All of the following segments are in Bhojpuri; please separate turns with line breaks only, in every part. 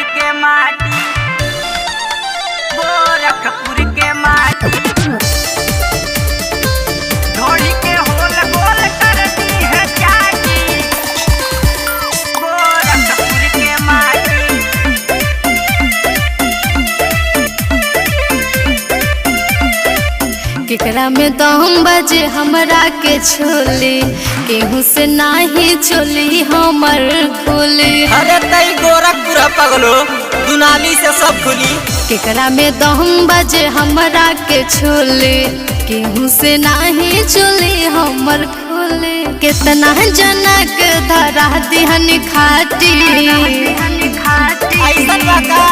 के माटी, गोरखपुर के माटी, ढोली के होल गोल करती है चाटी, गोरखपुर के माटी।
केकरा में दम बजे हमरा के छोली, केहू से नाही चोली हमर खोली।
अरे तई गोरखपुर पगलो, दुनाली से सब खुली।
केकरा में दम बजे हमरा के छोली, केहू से नाही चोली हमर खोली। कितना जनक धरा दिहन खाटी,
ऐसा बाका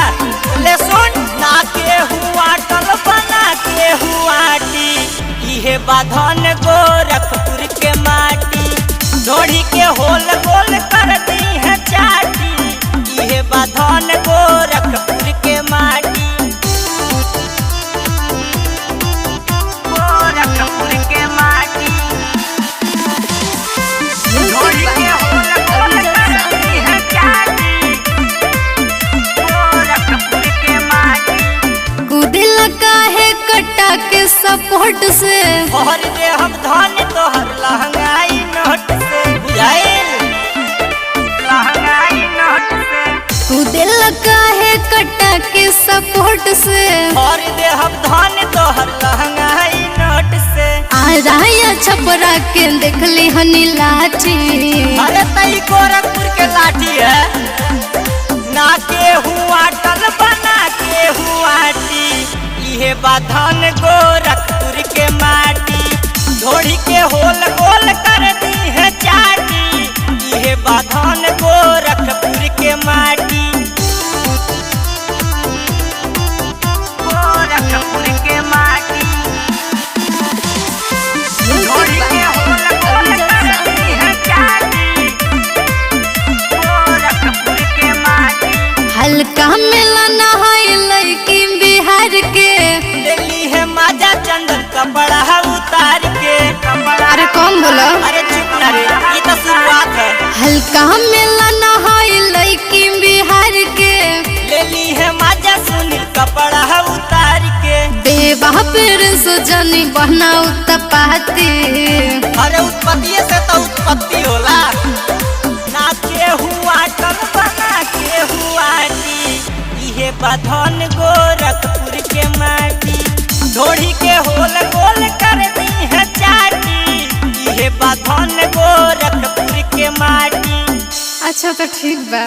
ले सुन ना के हुआ टल बना के हुआ टी। इहे बाधन गोरखपुर के माटी, ढोली के होल गोल कर दी है चाटी। इहे बाधन गोरखपुर के माटी,
गोरखपुर के माटी, ढोली के होल गोल करती है चाटी, गोरखपुर के माटी।
कुदिल काहे कटा के सपोर्ट से,
भर दे हम धन तोहर लहंगाई नोट से। बुझाइल
लहंगाई नोट से,
कुदिल काहे कटा के सपोर्ट से।
भर दे हम धन तोहर लहंगाई नोट से।
आ राया छपरा के देखली हनी लाठी,
अरे तई गोरखपुर के लाठी है ना के हुआ टल बना के हुआ टी। इहे बाधन गोरखपुर के माटी, ढोली के होल गोल कर दी है चाटी। इहे बाधन गोरखपुर के माटी,
गोरखपुर के माटी, ढोली के होल गोल करती है चाटी, गोरखपुर के माटी।
हल्का मिला नहाय लड़की बिहार के।
दिल्ली है माजा चंदन कपड़ा उतार के।
अरे कौन बोला?
अरे चुप ना रे, ये तो शुरुआत है।
हल्का मिला नहाय लड़की बिहार के।
ले ली है माजा सुनील कपड़ा उतार के।
देवा फिर सुजनी बना उत्पाती,
अरे उत्पत्ति से तो उत्पत्ति होला ना के हुआ टल बना के हुआ टी। इहे बाधन गोरखपुर के माटी, ढोली के होल गोल कर दी है चाटी। इहे बाधन गोरखपुर के माटी।
अच्छा तो ठीक बा।